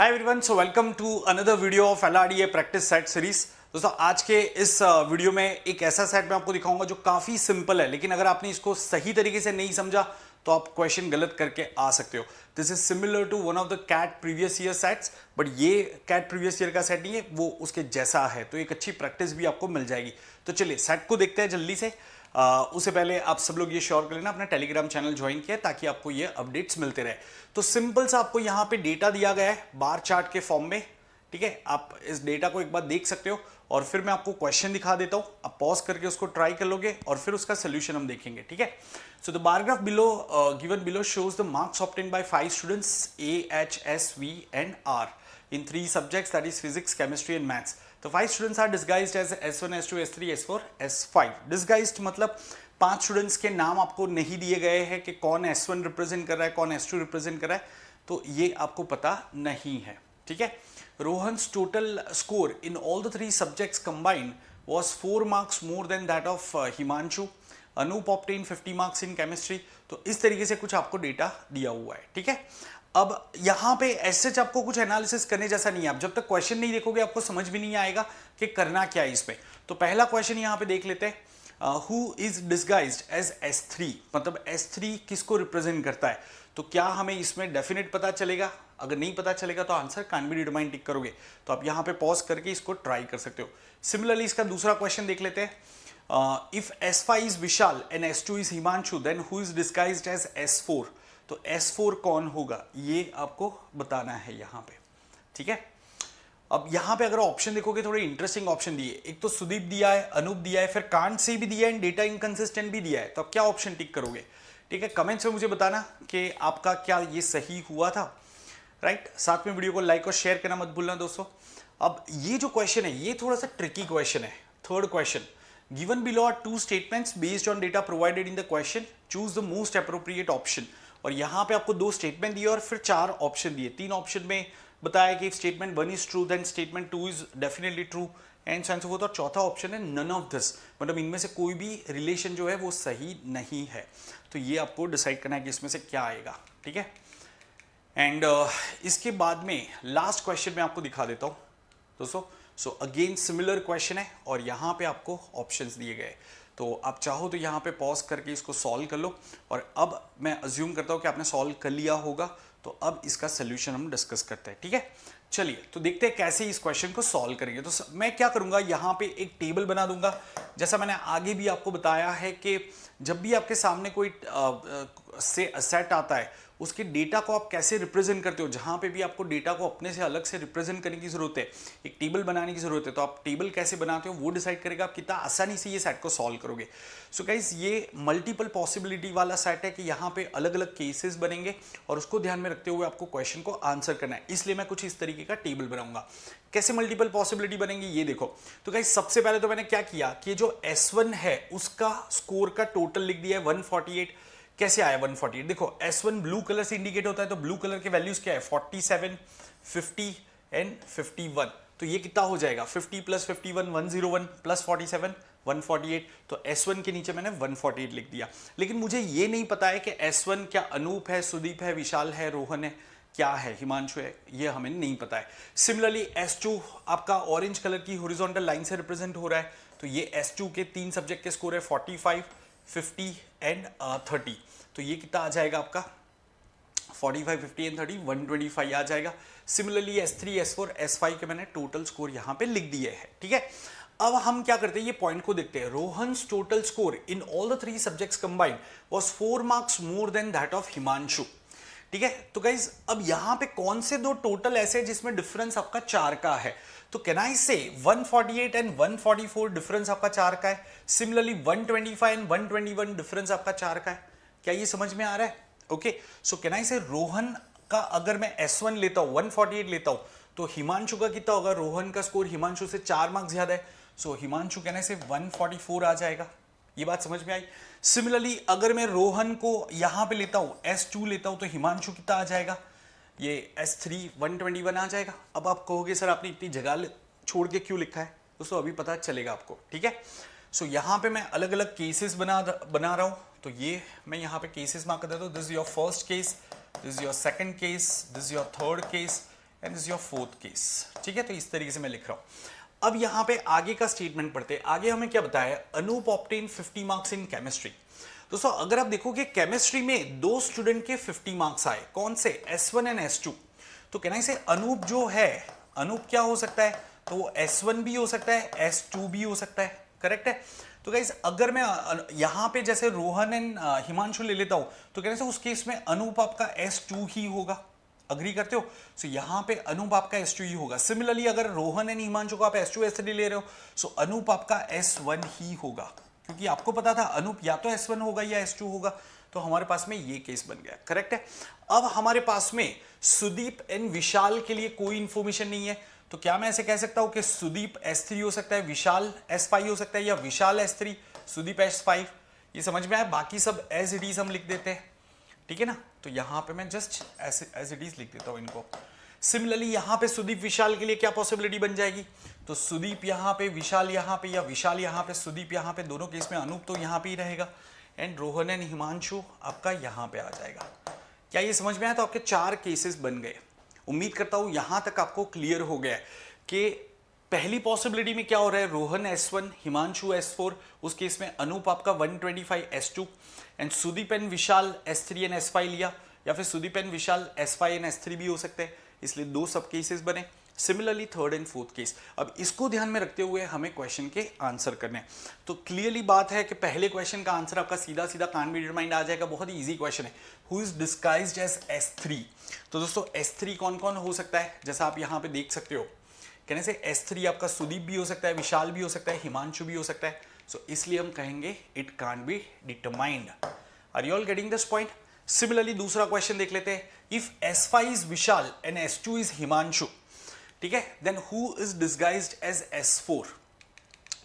Hi everyone, so welcome to another video of LRDA practice set series. दोस्तों आज के इस वीडियो में एक ऐसा सेट मैं आपको दिखाऊंगा जो काफी सिंपल है, लेकिन अगर आपने इसको सही तरीके से नहीं समझा तो आप क्वेश्चन गलत करके आ सकते हो। This is similar to one of the CAT previous year sets, but ये कैट प्रीवियस ईयर का सेट नहीं है, वो उसके जैसा है, तो एक अच्छी प्रैक्टिस भी आपको मिल जाएगी। तो चलिए सेट को देखते हैं जल्दी से। उससे पहले आप सब लोग ये श्योर कर लेना अपना टेलीग्राम चैनल ज्वाइन किया ताकि आपको ये अपडेट्स मिलते रहे। तो सिंपल सा आपको यहाँ पे डेटा दिया गया है बार चार्ट के फॉर्म में, ठीक है। आप इस डेटा को एक बार देख सकते हो और फिर मैं आपको क्वेश्चन दिखा देता हूं, आप पॉज करके उसको ट्राई कर लोगे और फिर उसका सोल्यूशन हम देखेंगे, ठीक है। So the bar graph below given below shows the marks obtained by 5 students A, H, S, V and R in 3 subjects, that is physics, chemistry and maths. तो 5 students are disguised as S1, S2, S3, S4, S5। Disguised मतलब 5 students के नाम आपको नहीं दिए गए हैं कि कौन S1 रिप्रेजेंट कर रहा है, कौन S2 रिप्रेजेंट कर रहा है, तो ये आपको पता नहीं है, ठीक है। Rohan's total score in all the 3 subjects combined was 4 marks more than that of Himanshu. Anup obtained 50 marks in chemistry. तो इस तरीके से कुछ आपको डेटा दिया हुआ है, ठीक है। अब यहाँ पे ऐसे आपको कुछ एनालिसिस करने जैसा नहीं है। आप जब तक क्वेश्चन नहीं देखोगे आपको समझ भी नहीं आएगा कि करना क्या है इसमें। तो पहला क्वेश्चन यहाँ पे देख लेते हैं। Who is disguised as S3, मतलब S3 किसको रिप्रेजेंट करता है। तो क्या हमें इसमें डेफिनेट पता चलेगा? अगर नहीं पता चलेगा तो आंसर कैन बी डिटरमाइंड टिक करोगे, तो आप यहाँ पे पॉज करके इसको ट्राई कर सकते हो। सिमिलरली इसका दूसरा क्वेश्चन देख लेते हैं। If S5 is Vishal and S2 is Himanshu, then who is disguised as S4। तो S4 कौन होगा ये आपको बताना है यहाँ पे, ठीक है। अब यहाँ पे अगर ऑप्शन देखोगे थोड़े इंटरेस्टिंग ऑप्शन दिए, एक तो सुदीप दिया है, अनूप दिया है, फिर कांट से भी दिया है, डेटा इनकंसिस्टेंट भी दिया है। तो आप क्या ऑप्शन टिक करोगे, ठीक है। कमेंट्स में मुझे बताना कि आपका क्या ये सही हुआ था, राइट। साथ में वीडियो को लाइक और शेयर करना मत भूलना दोस्तों। अब ये जो क्वेश्चन है ये थोड़ा सा ट्रिकी क्वेश्चन है। Third question, given below are 2 statements based on data provided in the question, choose the most appropriate option. और यहाँ पे आपको 2 स्टेटमेंट दिए और फिर 4 ऑप्शन दिए। 3 ऑप्शन में बताया कि statement 1 is true, then statement 2 is definitely true and so on. और चौथा ऑप्शन है नन ऑफ दिस, मतलब इनमें से कोई भी रिलेशन जो है वो सही नहीं है। तो ये आपको डिसाइड करना है कि इसमें से क्या आएगा, ठीक है। एंड इसके बाद में लास्ट क्वेश्चन मैं आपको दिखा देता हूं दोस्तों। सो अगेन सिमिलर क्वेश्चन है और यहाँ पे आपको ऑप्शंस दिए गए, तो आप चाहो तो यहाँ पे पॉज करके इसको सॉल्व कर लो। और अब मैं अज्यूम करता हूँ कि आपने सॉल्व कर लिया होगा, तो अब इसका सोल्यूशन हम डिस्कस करते हैं, ठीक है। चलिए तो देखते हैं कैसे इस क्वेश्चन को सॉल्व करेंगे। तो मैं क्या करूंगा, यहाँ पे एक टेबल बना दूंगा। जैसा मैंने आगे भी आपको बताया है कि जब भी आपके सामने कोई सेट आता है उसके डेटा को आप कैसे रिप्रेजेंट करते हो, जहां पे भी आपको डेटा को अपने से अलग से रिप्रेजेंट करने की जरूरत है, एक टेबल बनाने की जरूरत है, तो आप टेबल कैसे बनाते हो वो डिसाइड करेगा आप कितना आसानी से ये सेट को सॉल्व करोगे। सो गाइस ये मल्टीपल पॉसिबिलिटी वाला सेट है कि यहाँ पे अलग अलग केसेस बनेंगे और उसको ध्यान में रखते हुए आपको क्वेश्चन को आंसर करना है, इसलिए मैं कुछ इस तरीके का टेबल बनाऊंगा। कैसे मल्टीपल पॉसिबिलिटी बनेंगी ये देखो। तो गाइस सबसे पहले तो मैंने क्या किया कि जो S1 है उसका स्कोर का टोटल लिख दिया है 148। कैसे आया 148? देखो S1 ब्लू कलर से इंडिकेट होता है, तो ब्लू कलर के वैल्यूज क्या है 47, 50 एंड 51। तो ये कितना हो जाएगा 50 प्लस 51 101 प्लस 47 148। तो S1 के नीचे मैंने 148 लिख दिया। लेकिन मुझे ये नहीं पता है कि S1 क्या अनूप है, सुदीप है, विशाल है, रोहन है, क्या है, हिमांशु है, ये हमें नहीं पता है। सिमिलरली S2 आपका ऑरेंज कलर की हॉरिजॉन्टल लाइन से रिप्रेजेंट हो रहा है, तो ये S2 के 3 सब्जेक्ट के स्कोर है 45, 50 एंड 30। तो ये कितना आ जाएगा आपका 45, 50 एंड 30, 125 आ जाएगा। सिमिलरली S3, S4, S5 के मैंने टोटल स्कोर यहाँ पे लिख दिए हैं, ठीक है। अब हम क्या करते हैं, ये पॉइंट को देखते हैं। Rohan's total score in all the 3 subjects combined was 4 marks more than that of Himanshu, ठीक है। तो गाइज अब यहाँ पे कौन से 2 टोटल ऐसे हैं जिसमें डिफरेंस आपका 4 का है। तो कैन आई से 148 एंड 144 डिफरेंस आपका 4 का है। सिमिलरली 125 एंड 121 डिफरेंस आपका 4 का है। क्या ये समझ में आ रहा है? ओके, सो कैन आई से रोहन का अगर मैं S1 लेता हूं 148 लेता हूं, तो हिमांशु का कितना होगा, रोहन का स्कोर हिमांशु से 4 मार्क्स ज्यादा है, सो हिमांशु कहने से 144 आ जाएगा। ये बात समझ में आई। सिमिलरली अगर मैं रोहन को यहां पे लेता हूं S2 लेता हूं, तो हिमांशु कितना आ जाएगा, ये S3 121 आ जाएगा। अब आप कहोगे सर आपने इतनी जगह छोड़ के क्यों लिखा है, दोस्तों अभी पता चलेगा आपको, ठीक है। सो यहाँ पे मैं अलग अलग केसेस बना रहा हूँ, तो ये मैं यहाँ पे केसेस मार्क कर देता हूँ। This is your first case, this is your second case, this is your third case and this your fourth case. ठीक है, तो इस तरीके से मैं लिख रहा हूं। अब यहां पे आगे का स्टेटमेंट पढ़ते हैं। आगे हमें क्या बताया, Anoop obtain 50 marks in chemistry. दोस्तों अगर आप देखोगे केमिस्ट्री में 2 स्टूडेंट के 50 मार्क्स आए, कौन से, S1 एंड S2। तो कहना इसे अनूप जो है, अनूप क्या हो सकता है, तो वो S1 भी हो सकता है, S2 भी हो सकता है, करेक्ट है। तो गाइस अगर मैं यहां पे जैसे रोहन एंड हिमांशु ले लेता हूं, तो कहने से उस केस में अनूप आपका S2 ही होगा। अग्री करते हो? सो यहां पे अनूप आपका S2 ही होगा। सिमिलरली अगर रोहन एंड हिमांशु को आप S2 S3 ले रहे हो, सो अनूप आपका S1 ही होगा, क्योंकि आपको पता था अनूप या तो S1 होगा या S2 होगा। तो हमारे पास में ये केस बन गया, करेक्ट है। अब हमारे पास में सुदीप एंड विशाल के लिए कोई इंफॉर्मेशन नहीं है, तो क्या मैं ऐसे कह सकता हूं कि सुदीप S3 हो सकता है, विशाल S5 हो सकता है, या विशाल S3 सुदीप S5। ये समझ में आया? बाकी सब एज इट इज हम लिख देते हैं, ठीक है ना। तो यहां पे मैं जस्ट एज इट इज लिख देता हूं इनको। सिमिलरली यहां पे सुदीप विशाल के लिए क्या पॉसिबिलिटी बन जाएगी, तो सुदीप यहां पे, विशाल यहां पे, या विशाल यहां पे, सुदीप यहां पे, दोनों केस में अनूप तो यहां पे ही रहेगा, एंड रोहन एंड हिमांशु आपका यहां पे आ जाएगा। क्या ये समझ में आया? तो आपके 4 केसेस बन गए। उम्मीद करता हूं यहां तक आपको क्लियर हो गया कि पहली पॉसिबिलिटी में क्या हो रहा है, रोहन S1, हिमांशु S4, उस केस में अनूप आपका 125 S2, and Sudeep and Vishal S3 and S5 लिया, या फिर Sudeep and Vishal S5 and S3 भी हो सकते हैं, इसलिए 2 सब केसेस बने। Similarly third and fourth case. अब इसको ध्यान में रखते हुए हमें क्वेश्चन के आंसर करने हैं। तो क्लियरली बात है कि पहले क्वेश्चन का आंसर आपका सीधा सीधा कान बी डिटरमाइंड आ जाएगा। बहुत ही इजी क्वेश्चन है, who is disguised as S3। तो दोस्तों S3 कौन कौन हो सकता है, जैसा आप यहाँ पे देख सकते हो, कहने से S3 आपका सुदीप भी हो सकता है, विशाल भी हो सकता है, हिमांशु भी हो सकता है। सो इसलिए हम कहेंगे it can't be determined. Are you all getting this point? Similarly दूसरा क्वेश्चन देख लेते हैं। If S5 is Vishal and S2 is Himanshu, ठीक है, then who is disguised as S4।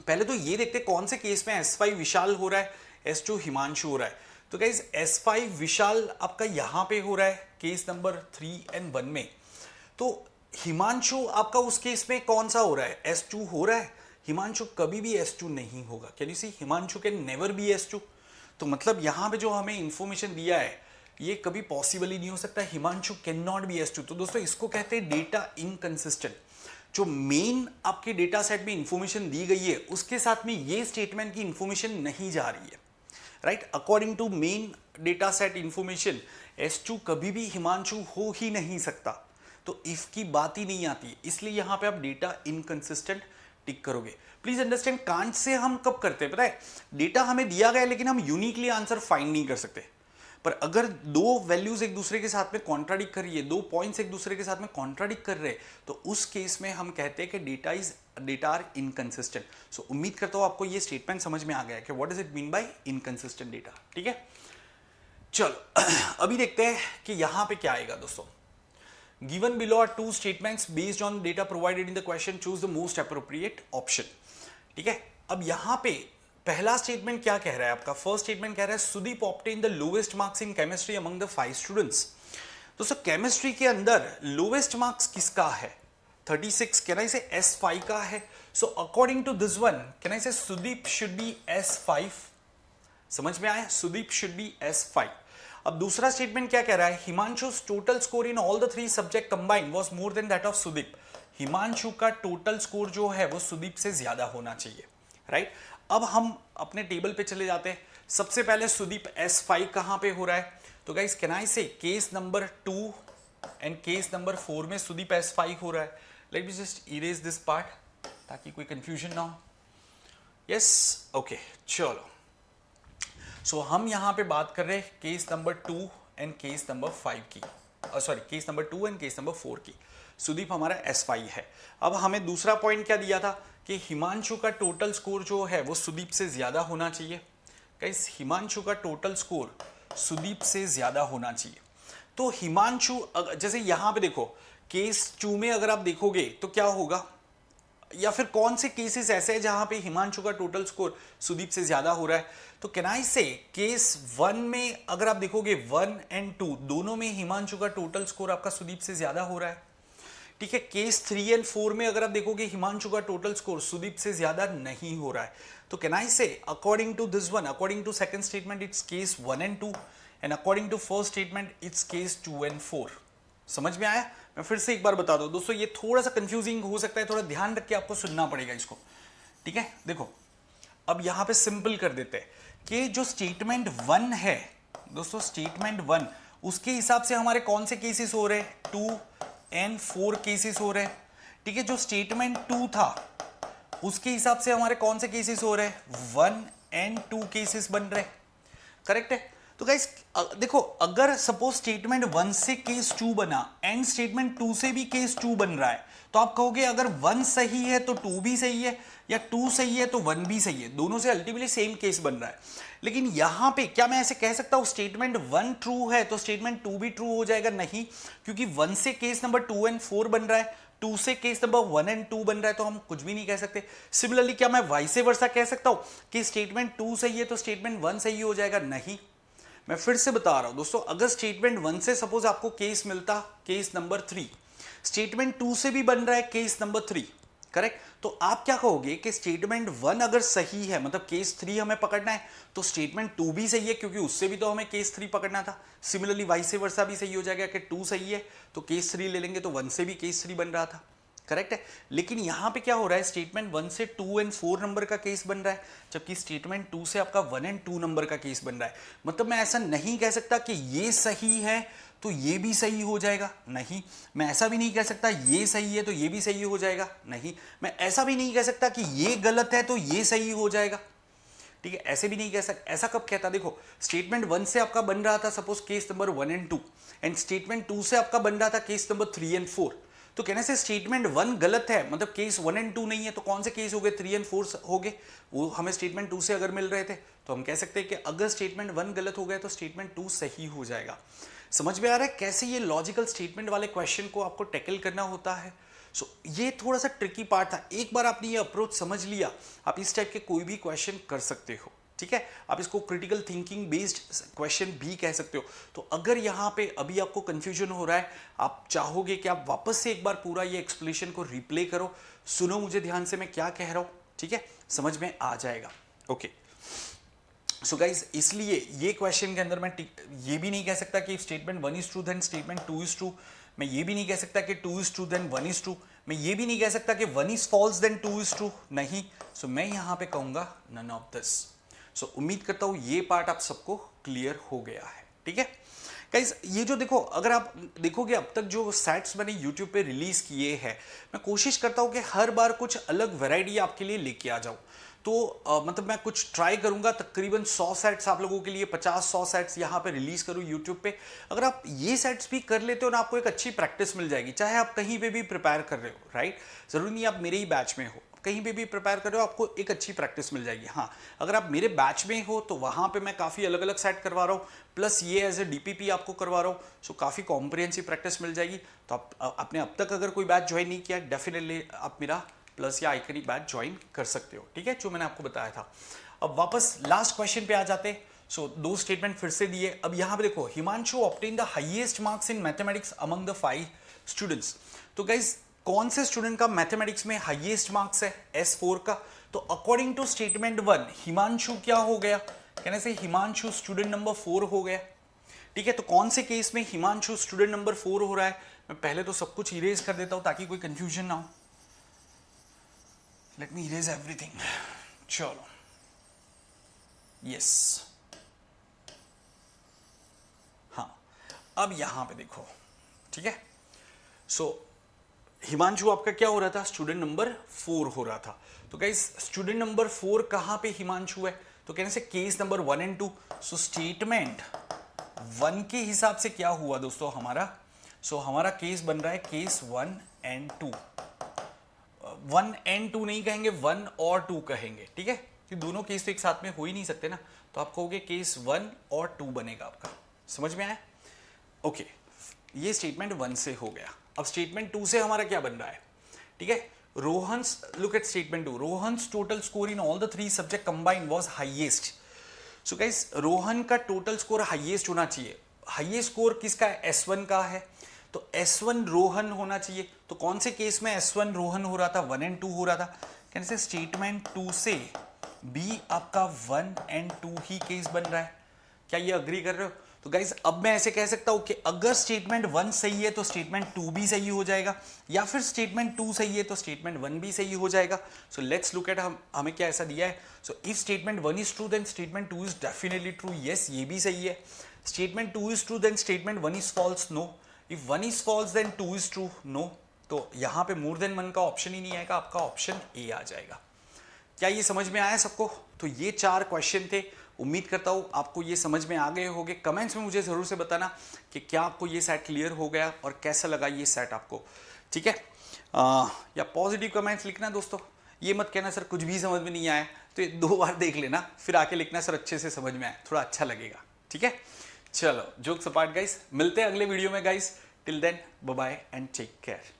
पहले तो ये देखते हैं कौन से केस में S5 विशाल हो रहा है, S2 हिमांशु हो रहा है। तो गाइज S5 विशाल आपका यहां पे हो रहा है केस नंबर 3 एंड 1 में। तो हिमांशु आपका उस केस में कौन सा हो रहा है, S2 हो रहा है। हिमांशु कभी भी S2 नहीं होगा। Can you see, Himanshu can never be S2। तो मतलब यहां पे जो हमें इंफॉर्मेशन दिया है ये कभी पॉसिबल ही नहीं हो सकता, Himanshu can not be S2। तो दोस्तों इसको कहते हैं डेटा इनकंसिस्टेंट। जो मेन आपके डेटा सेट में इंफॉर्मेशन दी गई है उसके साथ में ये स्टेटमेंट की इंफॉर्मेशन नहीं जा रही है, right. According to main data set information S2 कभी भी हिमांशु हो ही नहीं सकता। तो इफ की बात ही नहीं आती, इसलिए यहां पे आप डेटा इनकंसिस्टेंट टिक करोगे। प्लीज अंडरस्टैंड, कांट से हम कब करते हैं पता है, डेटा हमें दिया गया है लेकिन हम यूनिकली आंसर फाइंड नहीं कर सकते। पर अगर 2 वैल्यूज एक दूसरे के साथ में कॉन्ट्राडिक्ट कर रही है, 2 पॉइंट्स एक दूसरे के साथ में कॉन्ट्राडिक्ट कर रहे हैं, तो उस केस में हम कहते हैं कि डेटा आर इनकंसिस्टेंट। सो उम्मीद करता हूं आपको ये स्टेटमेंट समझ में आ गया है कि what does it mean by inconsistent data. ठीक है, चलो अभी देखते हैं कि यहां पे क्या आएगा दोस्तों। Given below are 2 statements based on data provided in the question, choose the most appropriate option। ठीक है, अब यहां पे पहला स्टेटमेंट क्या कह रहा है आपका, फर्स्ट स्टेटमेंट कह रहा है Sudeep obtain the lowest marks in chemistry among the 5 students. दोस्तों केमिस्ट्री के अंदर लोवेस्ट मार्क्स किसका है, 36, कहना इसे S5 का है। So according to this one कहना इसे सुदीप शुड बी S5। समझ में आया, सुदीप शुड बी S5। अब दूसरा स्टेटमेंट क्या कह रहा है, Himanshu's total score in all the 3 subject combined was more than that of Sudeep. Himanshu का टोटल स्कोर जो है वो सुदीप से ज्यादा होना चाहिए, राइट। अब हम अपने टेबल पे चले जाते हैं। सबसे पहले सुदीप S5 कहां पे हो रहा है, तो गाइस कैन आई से case number 2 and case number 4 में सुदीप S5 हो रहा है। Let me just erase this part ताकि कोई कंफ्यूजन ना हो। यस, ओके, चलो। सो हम यहां पे बात कर रहे हैं case number 2 and case number 5 की, sorry case number 2 and case number 4 की। सुदीप हमारा S5 है। अब हमें दूसरा पॉइंट क्या दिया था कि हिमांशु का टोटल स्कोर जो है वो सुदीप से ज्यादा होना चाहिए। गाइस हिमांशु का टोटल स्कोर सुदीप से ज्यादा होना चाहिए। तो हिमांशु जैसे यहां पे देखो केस 2 में अगर आप देखोगे तो क्या होगा, या फिर कौन से केसेस ऐसे हैं जहां पे हिमांशु का टोटल स्कोर सुदीप से ज्यादा हो रहा है, तो कैन आई से केस 1 में अगर आप देखोगे 1 एंड 2 दोनों में हिमांशु का टोटल स्कोर आपका सुदीप से ज्यादा हो रहा है। ठीक है, केस 3 एंड 4 में अगर आप देखोगे हिमांशु का टोटल स्कोर सुदीप से ज्यादा नहीं हो रहा है। तो can I say according to this one, according to second statement it's case 1 and 2 and according to first statement it's case 2 and 4। समझ में आया? मैं फिर से एक बार बता दूं दोस्तों, ये थोड़ा सा कंफ्यूजिंग हो सकता है, थोड़ा ध्यान रख के आपको सुनना पड़ेगा इसको, ठीक है। देखो अब यहां पे सिंपल कर देते हैं कि जो स्टेटमेंट 1 है दोस्तों, स्टेटमेंट 1 उसके हिसाब से हमारे कौन से केसेस हो रहे हैं, 2 and 4 केसेस हो रहे हैं, ठीक है। जो स्टेटमेंट 2 था उसके हिसाब से हमारे कौन से केसेस हो रहे हैं, 1 and 2 केसेस बन रहे हैं, करेक्ट है। तो गाइस देखो, अगर सपोज स्टेटमेंट 1 से केस 2 बना एंड स्टेटमेंट 2 से भी केस 2 बन रहा है, तो आप कहोगे अगर 1 सही है तो 2 भी सही है, या 2 सही है तो 1 भी सही है, दोनों से अल्टीमेटली सेम केस बन रहा है। लेकिन यहां पे क्या मैं ऐसे कह सकता हूं स्टेटमेंट 1 ट्रू है तो स्टेटमेंट 2 भी ट्रू हो जाएगा? नहीं, क्योंकि 1 से केस नंबर 2 and 4 बन रहा है, 2 से केस नंबर 1 and 2 बन रहा है, तो हम कुछ भी नहीं कह सकते। सिमिलरली क्या मैं वाइस वर्सा कह सकता हूं कि स्टेटमेंट 2 सही है तो स्टेटमेंट 1 सही हो जाएगा? नहीं। मैं फिर से बता रहा हूं दोस्तों, अगर स्टेटमेंट 1 से सपोज आपको केस मिलता केस नंबर 3, स्टेटमेंट 2 से भी बन रहा है केस नंबर 3, करेक्ट, तो आप क्या कहोगे कि स्टेटमेंट 1 अगर सही है, मतलब केस 3 हमें पकड़ना है, तो स्टेटमेंट 2 भी सही है क्योंकि उससे भी तो हमें केस 3 पकड़ना था। सिमिलरली वाइस वर्सा भी सही हो जाएगा कि 2 सही है तो केस 3 ले लेंगे, तो 1 से भी केस 3 बन रहा था, करेक्ट है। लेकिन यहां पे क्या हो रहा है, स्टेटमेंट 1 से 2 and 4 नंबर का केस बन रहा है, जबकि स्टेटमेंट 2 से आपका 1 and 2 नंबर का केस बन रहा है। मतलब मैं ऐसा नहीं कह सकता कि ये सही है तो ये भी सही हो जाएगा, नहीं। मैं ऐसा भी नहीं कह सकता ये सही है तो ये भी सही हो जाएगा, नहीं। मैं ऐसा भी नहीं कह सकता कि ये गलत है तो ये सही हो जाएगा, ठीक है, ऐसे भी नहीं कह सकता। ऐसा कब कहता, देखो स्टेटमेंट 1 से आपका बन रहा था suppose case number 1 and 2 and statement 2 से आपका बन रहा था केस नंबर 3 and 4, तो कहने से स्टेटमेंट 1 गलत है, मतलब केस 1 and 2 नहीं है, तो कौन से केस हो गए, 3 and 4 हो गए। वो हमें स्टेटमेंट 2 से अगर मिल रहे थे तो हम कह सकते हैं कि अगर स्टेटमेंट 1 गलत हो गया तो स्टेटमेंट 2 सही हो जाएगा। समझ में आ रहा है कैसे ये लॉजिकल स्टेटमेंट वाले क्वेश्चन को आपको टैकल करना होता है? सो ये थोड़ा सा ट्रिकी पार्ट था। एक बार आपने ये अप्रोच समझ लिया, आप इस टाइप के कोई भी क्वेश्चन कर सकते हो, ठीक है। आप इसको क्रिटिकल थिंकिंग बेस्ड क्वेश्चन भी कह सकते हो। तो अगर यहाँ पे अभी आपको कंफ्यूजन हो रहा है, आप चाहोगे कि आप वापस से एक बार पूरा ये एक्सप्लेनेशन को रिप्ले करो, सुनो मुझे ध्यान से मैं क्या कह रहा हूँ, ठीक है, समझ में आ जाएगा। ओके सो गाइज, इसलिए ये क्वेश्चन के अंदर मैं ये भी नहीं कह सकता कि statement 1 is true then statement 2 is true, मैं ये भी नहीं कह सकता कि 2 is true then 1 is true, मैं ये भी नहीं कह सकता कि 1 is false then 2 is true, नहीं। सो मैं यहां पे कहूंगा नन ऑफ दिस। सो उम्मीद करता हूं ये पार्ट आप सबको क्लियर हो गया है, ठीक है गाइज। ये जो देखो, अगर आप देखोगे अब तक जो सेट्स मैंने यूट्यूब पे रिलीज किए हैं, मैं कोशिश करता हूं कि हर बार कुछ अलग वैरायटी आपके लिए लेके आ जाऊं। तो मतलब मैं कुछ ट्राई करूंगा, तकरीबन 100 सेट्स आप लोगों के लिए, 50-100 सेट्स यहाँ पे रिलीज करूँ यूट्यूब पे। अगर आप ये सेट्स भी कर लेते हो ना, आपको एक अच्छी प्रैक्टिस मिल जाएगी, चाहे आप कहीं पे भी प्रिपेयर कर रहे हो, राइट। जरूरी नहीं आप मेरे ही बैच में हो, कहीं पे भी प्रिपेयर कर रहे हो, आपको एक अच्छी प्रैक्टिस मिल जाएगी। हाँ, अगर आप मेरे बैच में हो तो वहाँ पे मैं काफ़ी अलग अलग सेट करवा रहा हूँ, प्लस ये एज ए DPP आपको करवा रहा हूँ, सो काफ़ी कॉम्प्रिहेंसिव प्रैक्टिस मिल जाएगी। तो आपने अब तक अगर कोई बैच ज्वाइन नहीं किया, डेफिनेटली आप मेरा प्लस या आइकनी बैच ज्वाइन कर सकते हो, ठीक है, जो मैंने आपको बताया था। अब वापस लास्ट क्वेश्चन पे आ जाते हैं। सो 2 स्टेटमेंट फिर से दिए। अब यहाँ पे देखो, Himanshu obtain the highest marks in mathematics among the 5 students. तो गाइज, कौन से स्टूडेंट का मैथमेटिक्स में हाईएस्ट मार्क्स है, S4 का? तो अकॉर्डिंग टू स्टेटमेंट 1 हिमांशु क्या हो गया, कहने से हिमांशु स्टूडेंट नंबर 4 हो गया, ठीक है। तो कौन से केस में हिमांशु स्टूडेंट नंबर 4 हो रहा है? मैं पहले तो सब कुछ इरेज कर देता हूं ताकि कोई कंफ्यूजन ना हो। Let me erase everything. चलो, यस, हाँ, अब यहां पे देखो, ठीक है। सो हिमांशु आपका क्या हो रहा था, स्टूडेंट नंबर 4 हो रहा था। तो गाइस, स्टूडेंट नंबर 4 कहां पे हिमांशु है? तो कहने से case number 1 and 2। So statement 1 के हिसाब से क्या हुआ दोस्तों हमारा? सो हमारा केस बन रहा है केस 1 and 2। 1 and 2 नहीं कहेंगे, 1 और 2 कहेंगे, ठीक है, कि दोनों केस तो एक साथ में हो ही नहीं सकते ना, तो आप कहोगे केस 1 और 2 बनेगा आपका। समझ में आया? ओके, ये स्टेटमेंट 1 से हो गया। अब स्टेटमेंट 2 से हमारा क्या बन रहा है, ठीक है। Rohan's, look at statement 2, Rohan's total score in all the 3 subject combined was highest. So guys, Rohan का टोटल स्कोर हाईएस्ट होना चाहिए। हाईएस्ट स्कोर किसका है? S1 का है, तो S1 रोहन होना चाहिए। तो कौन से केस में S1 रोहन हो रहा था, 1 and 2 हो रहा था? कहने से स्टेटमेंट 2 से भी आपका 1 and 2 ही केस बन रहा है। क्या ये अग्री कर रहे हो? तो गाइज अब मैं ऐसे कह सकता हूं कि अगर स्टेटमेंट 1 सही है तो स्टेटमेंट 2 भी सही हो जाएगा, या फिर स्टेटमेंट 2 सही है तो स्टेटमेंट 1 भी सही हो जाएगा। सो लेट्स लुक एट, हमें क्या ऐसा दिया है। So if statement 1 is true then statement 2 is definitely true, yes ये भी सही है। Statement 2 is true then statement 1 is false, no. If 1 is false then 2 is true, no. तो यहां पे मोर देन 1 का ऑप्शन ही नहीं आएगा, आपका ऑप्शन ए आ जाएगा। क्या ये समझ में आया सबको? तो ये 4 क्वेश्चन थे, उम्मीद करता हूँ आपको ये समझ में आ गए होंगे। कमेंट्स में मुझे ज़रूर से बताना कि क्या आपको ये सेट क्लियर हो गया और कैसा लगा ये सेट आपको, ठीक है। या पॉजिटिव कमेंट्स लिखना दोस्तों, ये मत कहना सर कुछ भी समझ में नहीं आया, तो ये 2 बार देख लेना फिर आके लिखना सर अच्छे से समझ में आया, थोड़ा अच्छा लगेगा, ठीक है। चलो जोक्स अपार्ट गाइस, मिलते हैं अगले वीडियो में guys. Till then bye bye and take care.